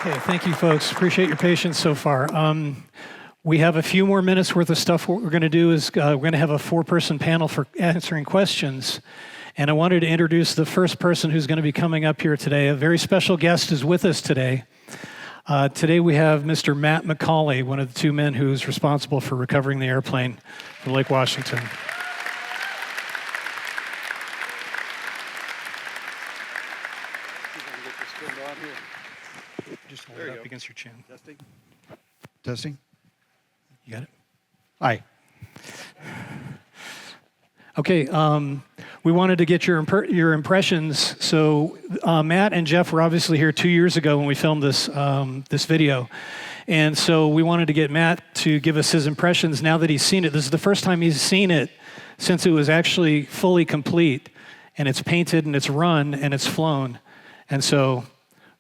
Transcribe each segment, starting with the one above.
Okay, thank you, folks. Appreciate your patience so far. We have a few more minutes worth of stuff. What we're going to do is we're going to have a four-person panel for answering questions. And I wanted to introduce the first person who's going to be coming up here today. A very special guest is with us today. Today we have Mr. Matt McCauley, one of the two men who's responsible for recovering the airplane from Lake Washington. Just hold it up against your chin. Testing. Testing. You got it? Hi. Okay, we wanted to get your impressions. So Matt and Jeff were obviously here 2 years ago when we filmed this this video. And so we wanted to get Matt to give us his impressions now that he's seen it. This is the first time he's seen it since it was actually fully complete. And it's painted and it's run and it's flown. And so,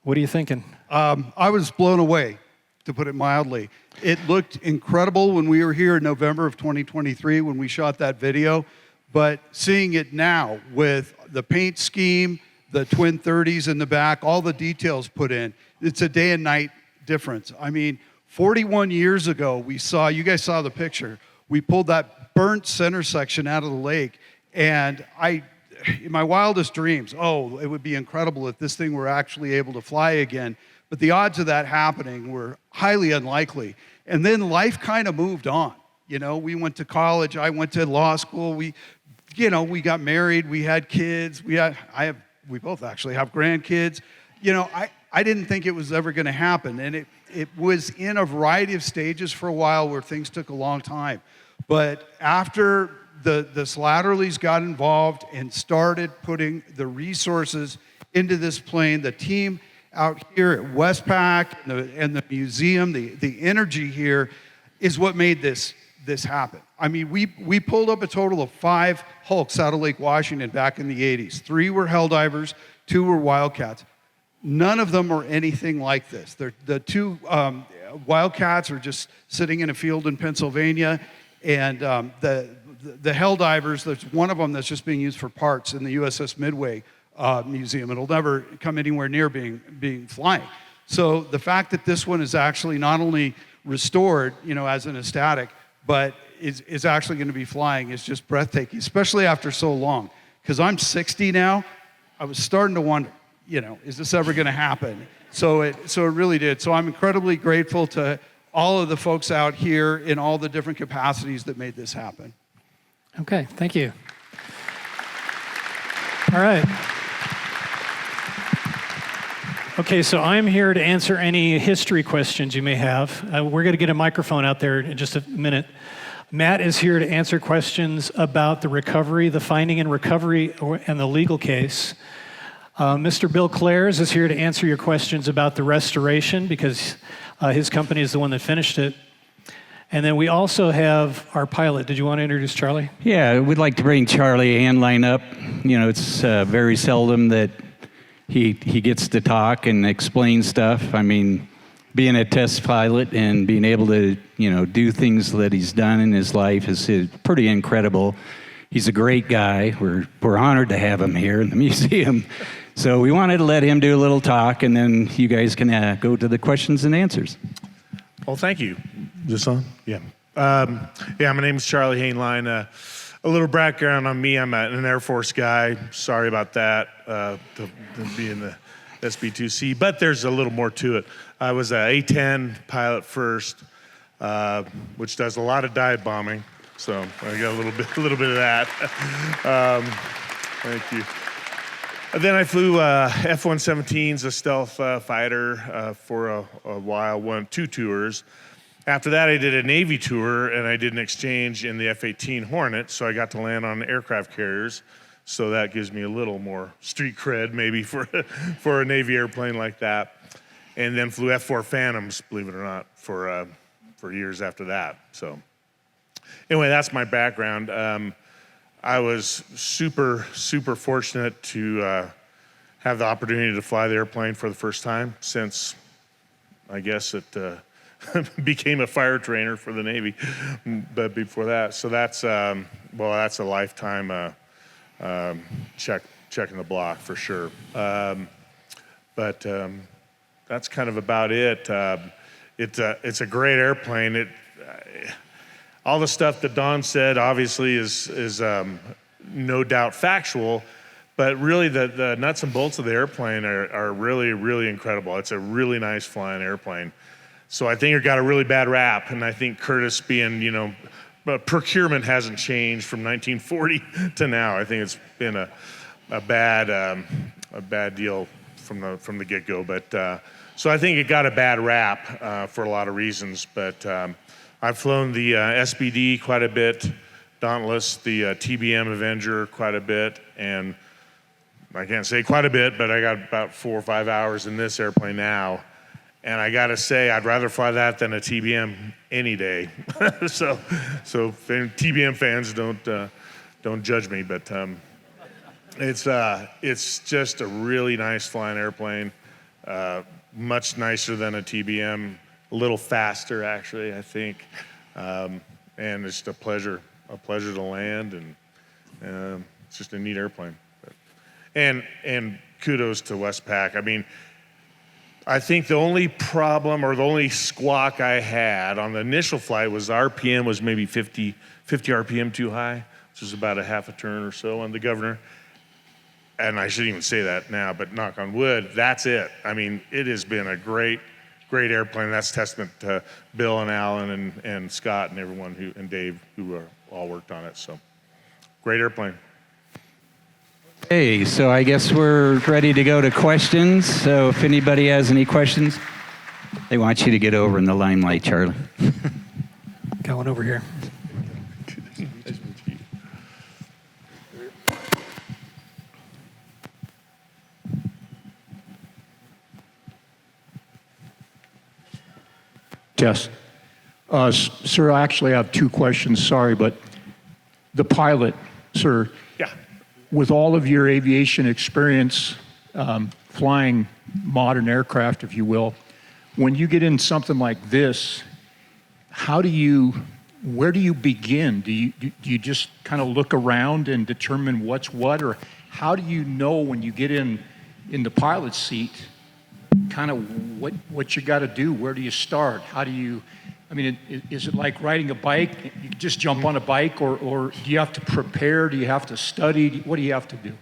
what are you thinking? I was blown away, to put it mildly. It looked incredible when we were here in November of 2023 when we shot that video. But seeing it now with the paint scheme, the twin 30s in the back, all the details put in, it's a day and night difference. I mean, 41 years ago, you guys saw the picture, we pulled that burnt center section out of the lake, and in my wildest dreams, it would be incredible if this thing were actually able to fly again. But the odds of that happening were highly unlikely. And then life kind of moved on. You know, we went to college, I went to law school, we got married, we had kids, we both actually have grandkids. You know, I didn't think it was ever gonna happen. And it was in a variety of stages for a while where things took a long time. But after the Slatterlys got involved and started putting the resources into this plane, the team out here at Westpac and the museum, the energy here is what made this happen. I mean, we pulled up a total of 5 Hulks out of Lake Washington back in the 80s. 3 were Helldivers, 2 were Wildcats. None of them are anything like this. The 2 Wildcats are just sitting in a field in Pennsylvania, and the Helldivers, there's one of them that's just being used for parts in the USS Midway museum. It'll never come anywhere near being flying. So the fact that this one is actually not only restored, as an static, but is actually going to be flying is just breathtaking, especially after so long. Because I'm 60 now, I was starting to wonder, is this ever going to happen? So it really did. So I'm incredibly grateful to all of the folks out here in all the different capacities that made this happen. Okay, thank you. All right. Okay, so I'm here to answer any history questions you may have. We're going to get a microphone out there in just a minute. Matt is here to answer questions about the recovery, the finding and recovery, and the legal case. Mr. Bill Klaers is here to answer your questions about the restoration because his company is the one that finished it. And then we also have our pilot. Did you want to introduce Charlie? Yeah, we'd like to bring Charlie Hainline up. It's very seldom that he gets to talk and explain stuff. I mean, being a test pilot and being able to, do things that he's done in his life is pretty incredible. He's a great guy. We're honored to have him here in the museum. So we wanted to let him do a little talk, and then you guys can go to the questions and answers. Well, thank you. Is this on? Yeah. My name is Charlie Hainline. A little background on me. I'm an Air Force guy. Sorry about that, to be in the SB2C, but there's a little more to it. I was an A-10 pilot first, which does a lot of dive bombing. So I got a little bit of that. Thank you. Then I flew F-117s, a stealth fighter, for a while, won 2 tours. After that, I did a Navy tour, and I did an exchange in the F-18 Hornet, so I got to land on aircraft carriers. So that gives me a little more street cred, maybe, for a Navy airplane like that. And then flew F-4 Phantoms, believe it or not, for years after that. So anyway, that's my background. I was super, super fortunate to have the opportunity to fly the airplane for the first time since, I guess, it became a fire trainer for the Navy, but before that. So that's a lifetime check in the block for sure. But that's kind of about it. It's a great airplane. All the stuff that Don said obviously is no doubt factual, but really the nuts and bolts of the airplane are really, really incredible. It's a really nice flying airplane. So I think it got a really bad rap, and I think Curtis being, but procurement hasn't changed from 1940 to now. I think it's been a bad deal from the get-go. But so I think it got a bad rap for a lot of reasons. But I've flown the SBD quite a bit, Dauntless, the TBM Avenger quite a bit, and I can't say quite a bit, but I got about 4 or 5 hours in this airplane now. And I gotta say, I'd rather fly that than a TBM any day. so TBM fans don't judge me, but it's just a really nice flying airplane, much nicer than a TBM, a little faster actually, I think, and it's just a pleasure to land, and it's just a neat airplane. And kudos to Westpac. I mean, I think the only problem or the only squawk I had on the initial flight was the RPM was maybe 50 RPM too high, which is about a half a turn or so on the Governor. And I shouldn't even say that now, but knock on wood, that's it. I mean, it has been a great airplane. That's testament to Bill and Alan and Scott and everyone and Dave who all worked on it. So, great airplane. Hey, so I guess we're ready to go to questions. So if anybody has any questions, they want you to get over in the limelight, Charlie. Got one over here. Yes. Sir, I actually have 2 questions. Sorry, but the pilot, sir. Yeah. With all of your aviation experience, flying modern aircraft, if you will, when you get in something like this, where do you begin? Do you just kind of look around and determine what's what, or how do you know when you get in the pilot's seat, kind of what you got to do? Where do you start? How do you? I mean, is it like riding a bike? You just jump on a bike, or do you have to prepare? Do you have to study? What do you have to do?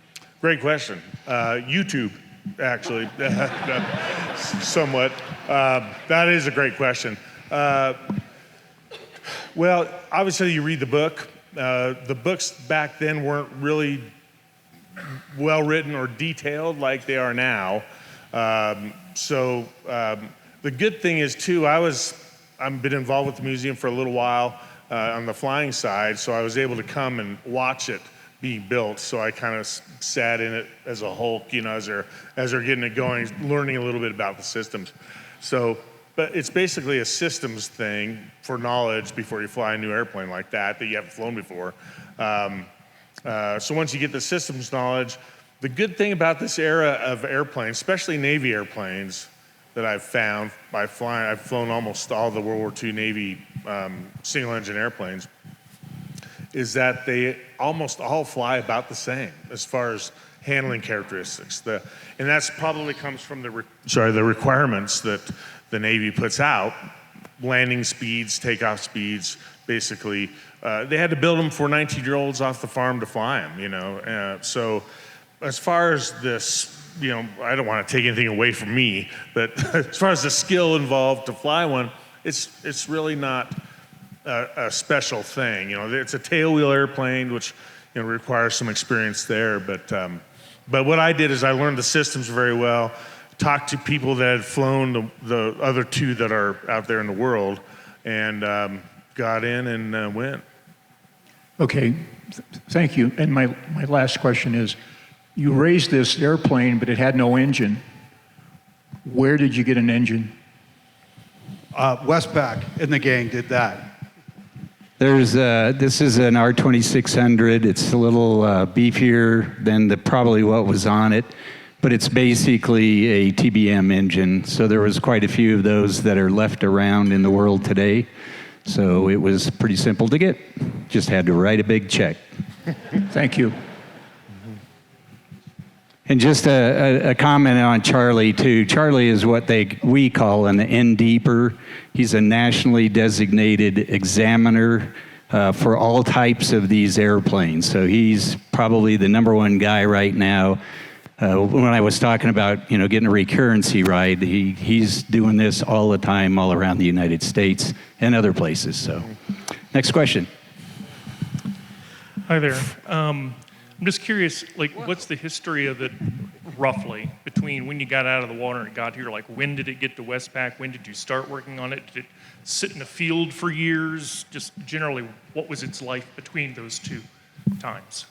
Great question. YouTube, actually, somewhat. That is a great question. Well, obviously you read the book. The books back then weren't really well written or detailed like they are now. So the good thing is too, I've been involved with the museum for a little while on the flying side, so I was able to come and watch it being built. So I kind of sat in it as a Hulk, as they're getting it going, learning a little bit about the systems. So, but it's basically a systems thing for knowledge before you fly a new airplane like that you haven't flown before. So once you get the systems knowledge, the good thing about this era of airplanes, especially Navy airplanes, that I've found by flying, I've flown almost all the World War II Navy single-engine airplanes, is that they almost all fly about the same as far as handling characteristics. And that's probably comes from the requirements that the Navy puts out, landing speeds, takeoff speeds, basically. They had to build them for 19-year-olds off the farm to fly them, So as far as this, I don't want to take anything away from me, but as far as the skill involved to fly one, it's really not a special thing. It's a tailwheel airplane, which requires some experience there. But what I did is I learned the systems very well, talked to people that had flown the other 2 that are out there in the world, and got in and went. Okay, thank you. And my last question is, you raised this airplane, but it had no engine. Where did you get an engine? Westpac and the gang did that. This is an R2600. It's a little beefier than probably what was on it, but it's basically a TBM engine. So there was quite a few of those that are left around in the world today. So it was pretty simple to get. Just had to write a big check. Thank you. And just a comment on Charlie, too. Charlie is what we call an N-deeper. He's a nationally designated examiner for all types of these airplanes. So he's probably the #1 guy right now. When I was talking about, getting a recurrency ride, he's doing this all the time, all around the United States and other places. So, next question. Hi there. I'm just curious, what's the history of it, roughly, between when you got out of the water and it got here? Like, when did it get to Westpac? When did you start working on it? Did it sit in the field for years? Just generally, what was its life between those two times?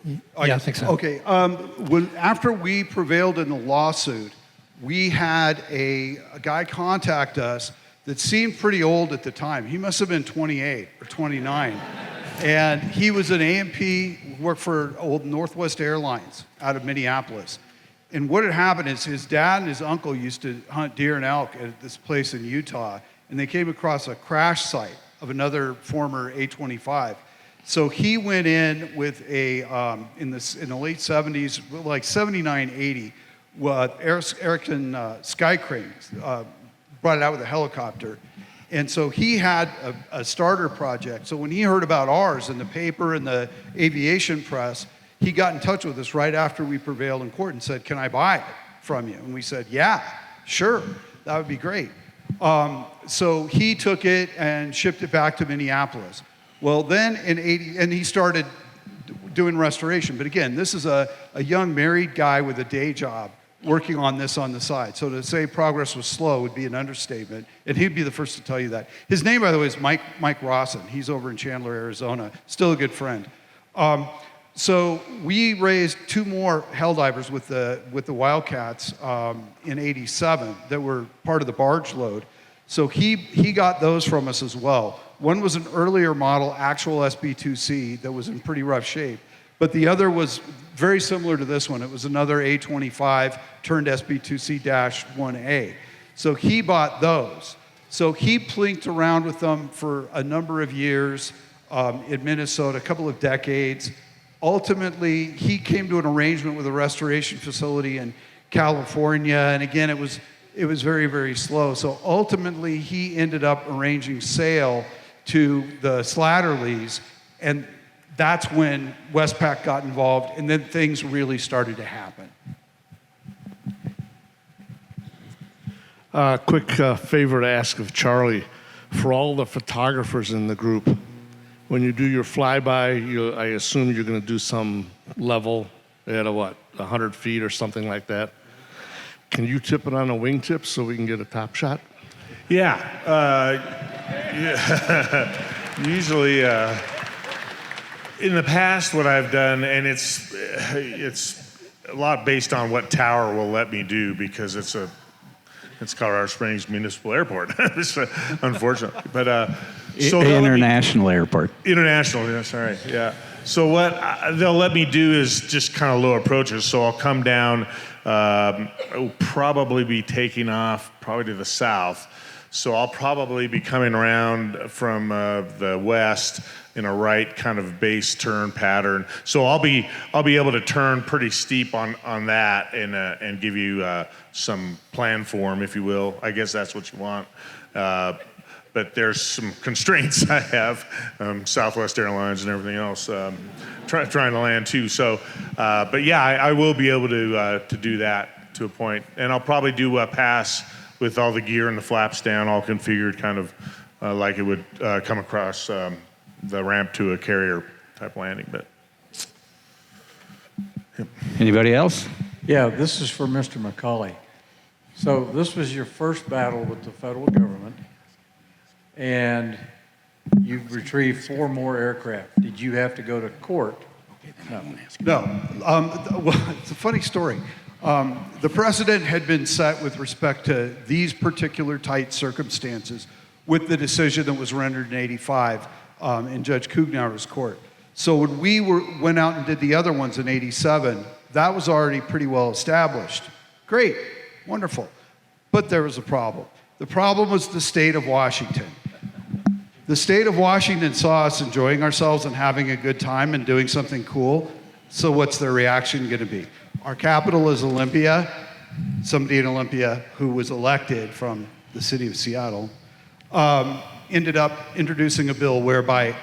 Yeah, I think so. Okay. After we prevailed in the lawsuit, we had a guy contact us that seemed pretty old at the time. He must have been 28 or 29. And he was an A&P, worked for old Northwest Airlines out of Minneapolis. And what had happened is his dad and his uncle used to hunt deer and elk at this place in Utah, and they came across a crash site of another former A-25. So he went in with a, in the late 70s, like 79, 80, Erickson Sky Crane, brought it out with a helicopter. And so he had a starter project. So when he heard about ours in the paper and the aviation press, he got in touch with us right after we prevailed in court and said, "Can I buy it from you?" And we said, "Yeah, sure, that would be great." So he took it and shipped it back to Minneapolis. Well, then in 80, and he started doing restoration. But again, this is a young married guy with a day job working on this on the side. So to say progress was slow would be an understatement, and he'd be the first to tell you that. His name, by the way, is Mike Rawson. He's over in Chandler, Arizona, still a good friend. So we raised 2 more Helldivers with the Wildcats in '87 that were part of the barge load. So he got those from us as well. One was an earlier model, actual SB2C, that was in pretty rough shape. But the other was very similar to this one. It was another A25 turned SB2C-1A. So he bought those. So he plinked around with them for a number of years in Minnesota, a couple of decades. Ultimately, he came to an arrangement with a restoration facility in California. And again, it was very, very slow. So ultimately, he ended up arranging sale to the Slatterleys, and that's when Westpac got involved, and then things really started to happen. Quick favor to ask of Charlie. For all the photographers in the group, when you do your flyby, I assume you're going to do some level at 100 feet or something like that. Can you tip it on a wingtip so we can get a top shot? Yeah. Usually, in the past, what I've done, and it's a lot based on what tower will let me do, because it's Colorado Springs Municipal Airport. It's unfortunate, but so International Airport. International, yeah, sorry, yeah. So what they'll let me do is just kind of low approaches. So I'll come down. I'll probably be taking off probably to the south. So I'll probably be coming around from the west in a right kind of base turn pattern. So I'll be able to turn pretty steep on that and give you some plan form, if you will. I guess that's what you want. But there's some constraints I have, Southwest Airlines and everything else, trying to land too. So, but yeah, I will be able to do that to a point, and I'll probably do a pass with all the gear and the flaps down, all configured, kind of like it would come across the ramp to a carrier type landing. But yep. Anybody else? Yeah, this is for Mr. McCauley. So this was your first battle with the federal government, and you retrieved 4 more aircraft. Did you have to go to court? No. Well, it's a funny story. The precedent had been set with respect to these particular tight circumstances with the decision that was rendered in '85 in Judge Kugnauer's court. So when we went out and did the other ones in '87, that was already pretty well established. Great, wonderful. But there was a problem. The problem was the state of Washington. The state of Washington saw us enjoying ourselves and having a good time and doing something cool. So what's their reaction going to be? Our capital is Olympia. Somebody in Olympia who was elected from the city of Seattle ended up introducing a bill whereby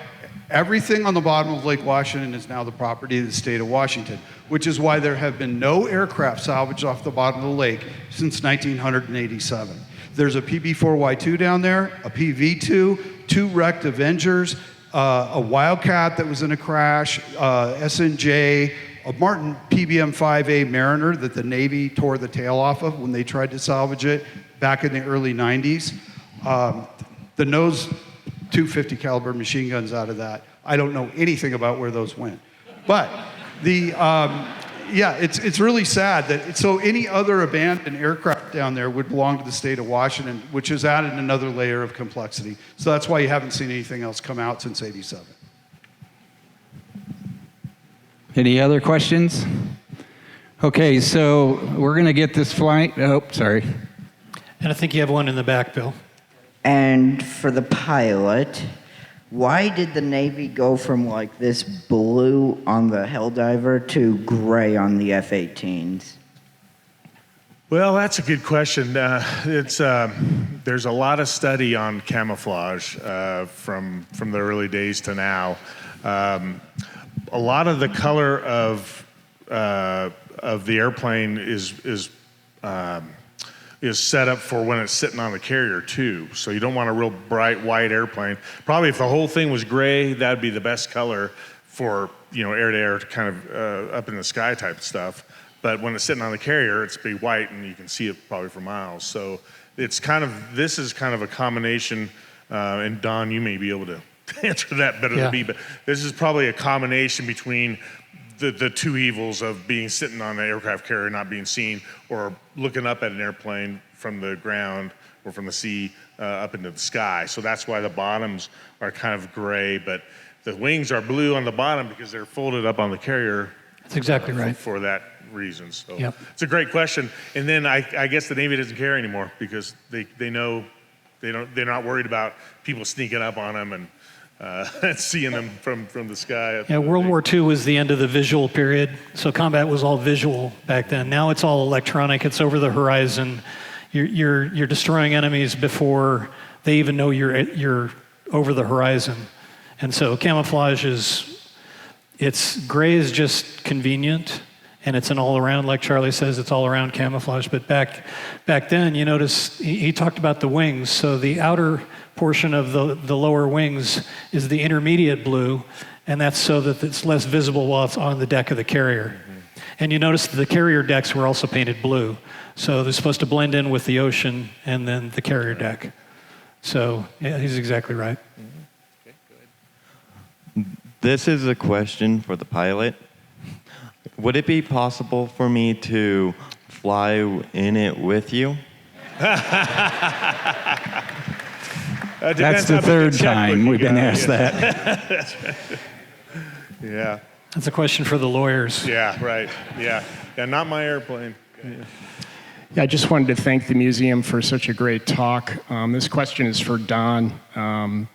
everything on the bottom of Lake Washington is now the property of the state of Washington, which is why there have been no aircraft salvaged off the bottom of the lake since 1987. There's a PB-4Y2 down there, a PV-2, 2 wrecked Avengers, a Wildcat that was in a crash, SNJ, a Martin PBM-5A Mariner that the Navy tore the tail off of when they tried to salvage it back in the early 90s. The nose 250 caliber machine guns out of that. I don't know anything about where those went. But yeah, it's really sad that, so any other abandoned aircraft down there would belong to the state of Washington, which has added another layer of complexity. So that's why you haven't seen anything else come out since '87. Any other questions? Okay, so we're going to get this flight. Oh, sorry. And I think you have one in the back, Bill. And for the pilot, why did the Navy go from like this blue on the Helldiver to gray on the F-18s? Well, that's a good question. There's a lot of study on camouflage from the early days to now. A lot of the color of the airplane is set up for when it's sitting on the carrier too. So you don't want a real bright white airplane. Probably if the whole thing was gray, that'd be the best color for, you know, air to air kind of up in the sky type stuff. But when it's sitting on the carrier, it's be white and you can see it probably for miles. So it's kind of, this is kind of a combination, and Don, you may be able to answer that better than me, but this is probably a combination between the two evils of being sitting on an aircraft carrier not being seen, or looking up at an airplane from the ground or from the sea up into the sky. So that's why the bottoms are kind of gray, but the wings are blue on the bottom because they're folded up on the carrier. That's exactly right. For that reason. So Yep. It's a great question. And then I guess the Navy doesn't care anymore because they know they're not worried about people sneaking up on them and seeing them from the sky. Yeah, World War II was the end of the visual period, so combat was all visual back then. Now it's all electronic. It's over the horizon. You're destroying enemies before they even know you're over the horizon. And so camouflage gray is just convenient, and it's an all-around, like Charlie says, it's all-around camouflage. But back then, you notice he talked about the wings. So the outer portion of the lower wings is the intermediate blue, and that's so that it's less visible while it's on the deck of the carrier. Mm-hmm. And you notice the carrier decks were also painted blue. So they're supposed to blend in with the ocean and then the carrier deck. So yeah, he's exactly right. Mm-hmm. Okay, good. This is a question for the pilot. Would it be possible for me to fly in it with you? That's the third time we've been asked that. Yeah. That's a question for the lawyers. Yeah, right. Yeah, not my airplane. Yeah, I just wanted to thank the museum for such a great talk. This question is for Don.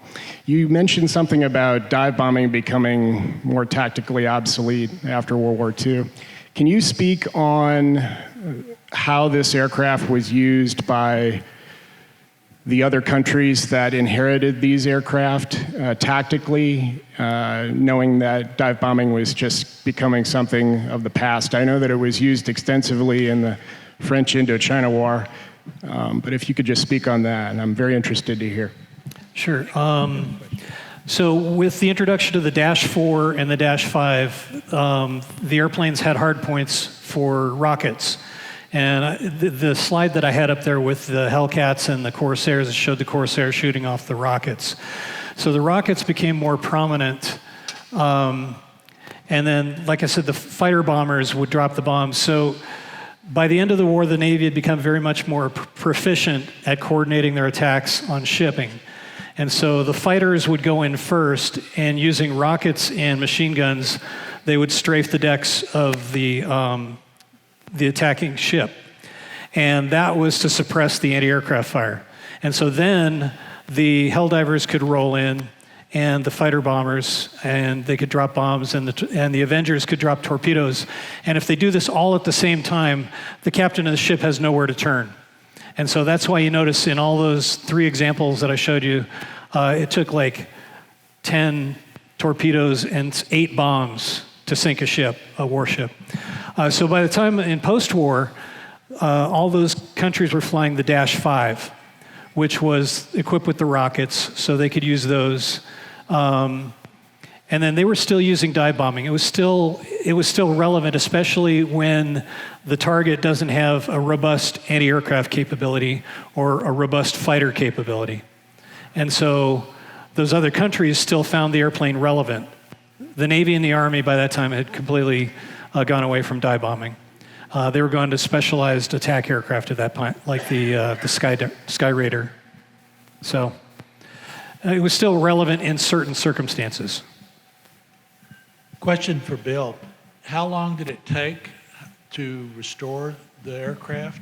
You mentioned something about dive bombing becoming more tactically obsolete after World War II. Can you speak on how this aircraft was used by the other countries that inherited these aircraft tactically, knowing that dive bombing was just becoming something of the past? I know that it was used extensively in the French Indochina War, but if you could just speak on that, and I'm very interested to hear. Sure. So with the introduction of the Dash 4 and the Dash 5, the airplanes had hard points for rockets. And the slide that I had up there with the Hellcats and the Corsairs, it showed the Corsair shooting off the rockets. So the rockets became more prominent. And then, like I said, the fighter bombers would drop the bombs. So by the end of the war, the Navy had become very much more proficient at coordinating their attacks on shipping. And so the fighters would go in first, and using rockets and machine guns, they would strafe the decks of the attacking ship. And that was to suppress the anti-aircraft fire. And so then the Helldivers could roll in and the fighter bombers, and they could drop bombs, and the Avengers could drop torpedoes. And if they do this all at the same time, the captain of the ship has nowhere to turn. And so that's why you notice in all those 3 examples that I showed you, it took like 10 torpedoes and 8 bombs to sink a ship, a warship. So by the time in post-war, all those countries were flying the Dash 5, which was equipped with the rockets, so they could use those. And then they were still using dive bombing. It was still relevant, especially when the target doesn't have a robust anti-aircraft capability or a robust fighter capability. And so those other countries still found the airplane relevant. The Navy and the Army by that time had completely gone away from dive bombing. They were going to specialized attack aircraft at that point, like the Sky Raider. So it was still relevant in certain circumstances. Question for Bill. How long did it take to restore the aircraft,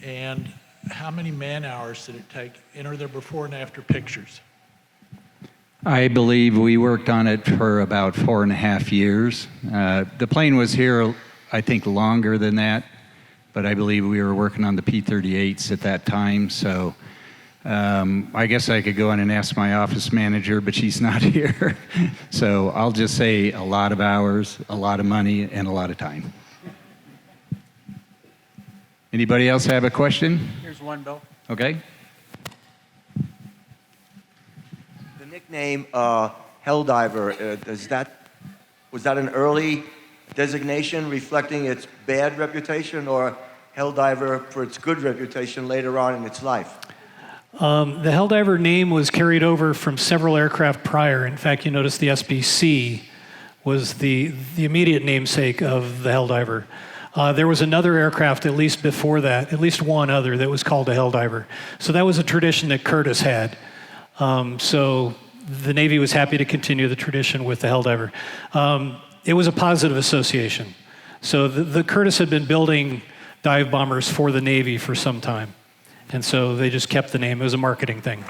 and how many man hours did it take? And are there before and after pictures? I believe we worked on it for about 4.5 years. The plane was here, I think, longer than that, but I believe we were working on the P-38s at that time, so I guess I could go in and ask my office manager, but she's not here. So I'll just say a lot of hours, a lot of money, and a lot of time. Anybody else have a question? Here's one, Bill. Okay. The nickname Helldiver, was that an early designation reflecting its bad reputation, or Helldiver for its good reputation later on in its life? The Helldiver name was carried over from several aircraft prior. In fact, you notice the SB2C was the immediate namesake of the Helldiver. There was another aircraft at least before that, at least one other, that was called a Helldiver. So that was a tradition that Curtiss had. So the Navy was happy to continue the tradition with the Helldiver. It was a positive association. So the Curtiss had been building dive bombers for the Navy for some time. And so they just kept the name. It was a marketing thing.